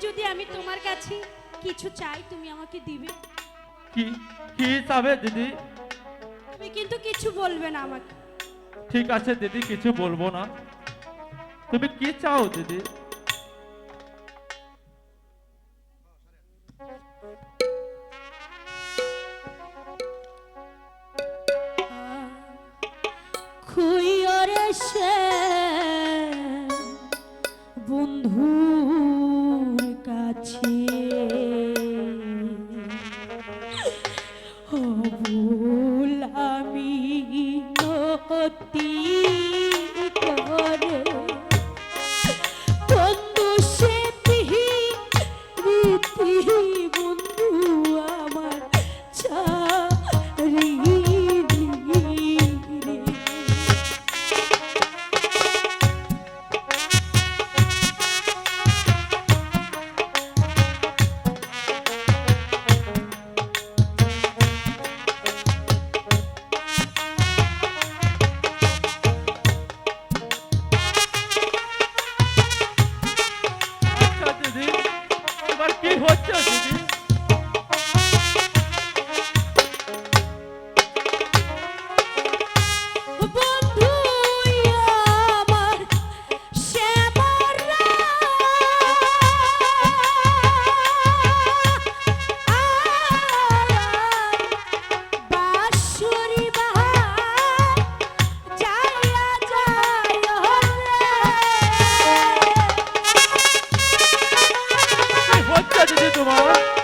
যদি আমি তোমার কাছে কিছু চাই তুমি আমাকে দিবে? কি কি চাবে দিদি? তুমি কিন্তু কিছু বলবে না আমাকে। ঠিক আছে দিদি, কিছু বলবো না। তুমি কি চাও দিদি? খুইয়রে সে বন্ধুর কাছে ভুল আমি নতি করে বন্ধু সে রীতি বন্ধু আমার চারি আচ্ছা দিদি, এবার কি হচ্ছে দিদি? বন্ধু আমার শ্যামরা বাঁশুরি বাহার যাইয়া যায় কি হচ্ছে দিদি তোমার?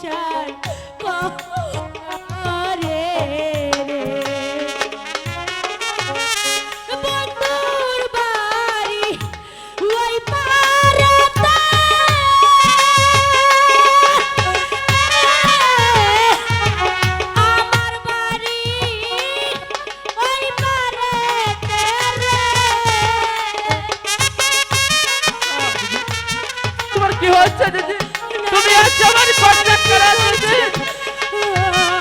সংসার করে রে বন্ধুর বাড়ি ওই পারেতে আমার বাড়ি ওই পারেতে রে তোমার কি হচ্ছে দিদি? তুমি আজ আমার কন্ট্যাক্ট করা দিদি।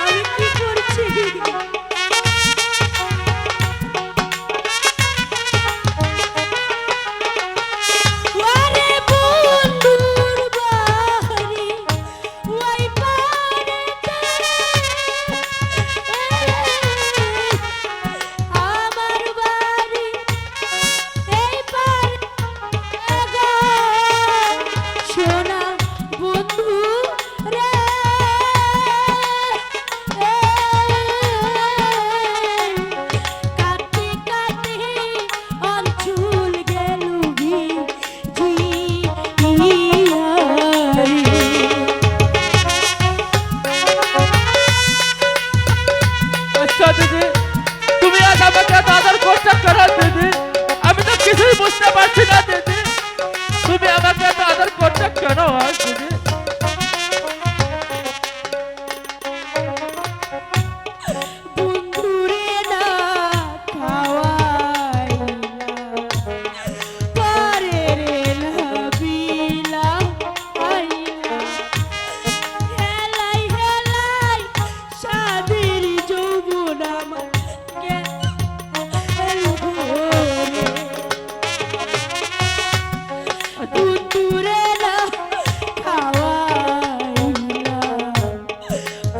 আমি কি করছি ওরে বন্ধুর বাড়ি ওই পারেতে আমার বাড়ি এই পারে গো সোনা বন্ধু রে কাঁদতে কাঁদতে অঞ্চল গেল আচ্ছা দিদি, তুমি আজ আমাকে এত আদর কন্ট্যাক্ট করা দিদি। আমি তো কিছুই বুঝতে পারছি না দিদি, তুমি আমাকে এত আদর কন্ট্যাক্ট কেন আজ দিদি? বন্ধুরে না খাওয়াইলা পরেরে লাবিলা আইলা হেলাই হেলাই সাদের যৌবন আমার গেল ঘরে বন্ধুরে না খাওয়াইলা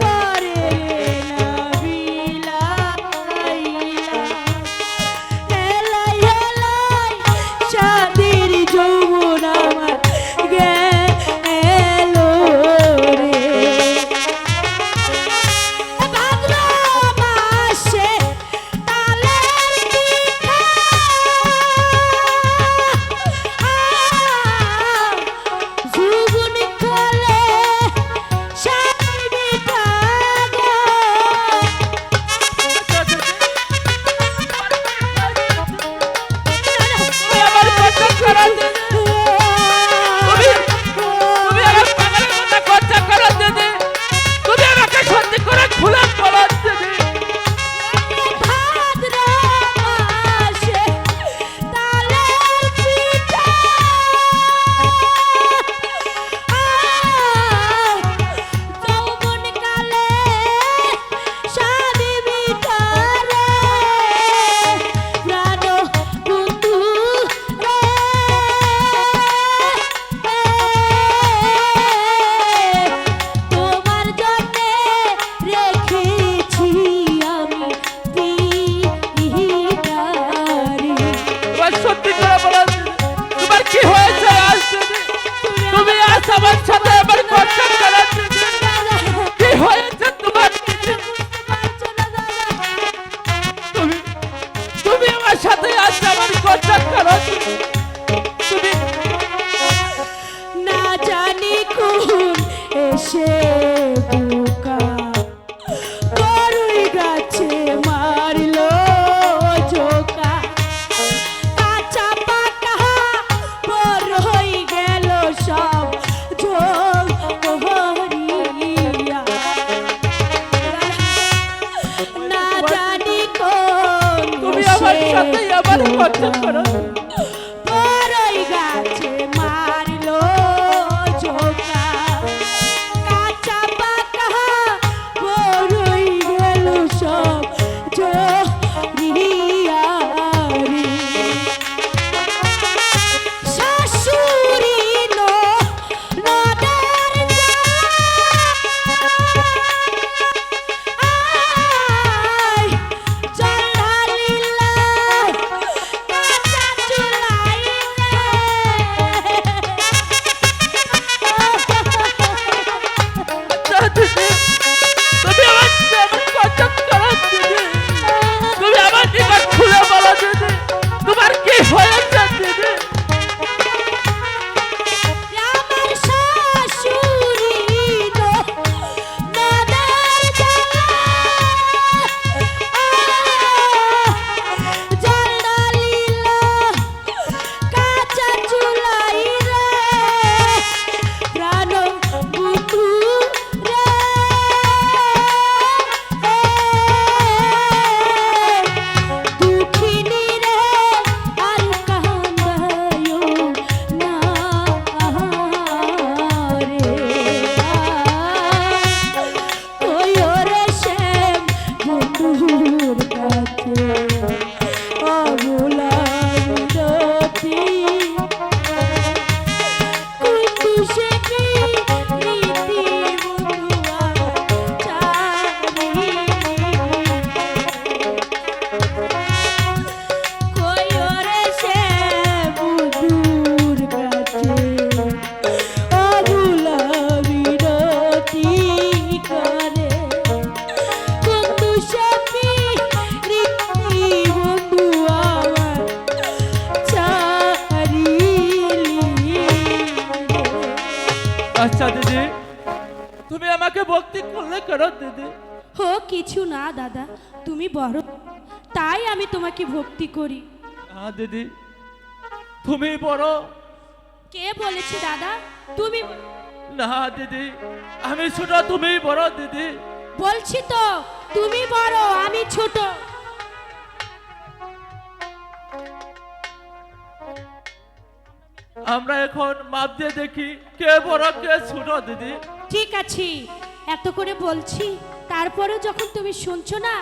পরেরে লাবিলা আইলা হেলাই হেলাই সাদের যৌবন আমার গেল রে ভাদ্র মাসে তালের পিঠা যৌবন কলে সাদের পিঠা গো আচ্ছা দিদি, তুমি আমার কন্ট্যাক্ট করা দিদি। তুমি আমার পাগলের মতো কন্ট্যাক্ট করা দিদি। তুমি আমাকে সত্যি করে খুলে বলো দিদি। ভাদ্র মাসে তালের পিঠা যৌবন কালে সাদি পিঠা রে প্রাণ বন্ধু রে তোমার জন্যে রেখেছি আমি পিঠারি তোমার সত্যি করে বলো দিদি, তোমার কি হয়েছে আজ দিদি? তুমি আজ আমার সাথে আমার কন্ট্যাক্ট করা দিদি। কি হয়েছে তোমার দিদি? তুমি তুমি আমার সাথে আজ আমার কন্ট্যাক্ট করো দিদি। তুমি না জানি কোন এসে বোকা বড়ই গাছে মারলো জোকা কাঁচা পাকা বড় হয়ে গেল সব ঝরিয়া না জানি কোন তুমি আমার সাথে আমার কন্ট্যাক্ট করো। বড়ই গাছে মারলো জোকা কাঁচা পাকা বড়ই গেল সব ঝরিয়া রে শাশুড়ি নদের আয় জল ঢালিলা কাঁচা আমাকে ভক্তি করলে কেন দিদি? হো কিছু না দাদা, তুমি বড় তাই আমি তোমাকে ভক্তি করি। দিদি তুমি বড়। কে বলেছে দাদা তুমি? না দিদি, আমি ছোট, তুমি বড় দিদি। বলছি তো তুমি বড় আমি ছোট। আমরা এখন মাপ দিয়ে দেখি কে বড় কে ছোট দিদি। ঠিক আছে, এত করে বলছি তারপরে যখন তুমি শুনছো না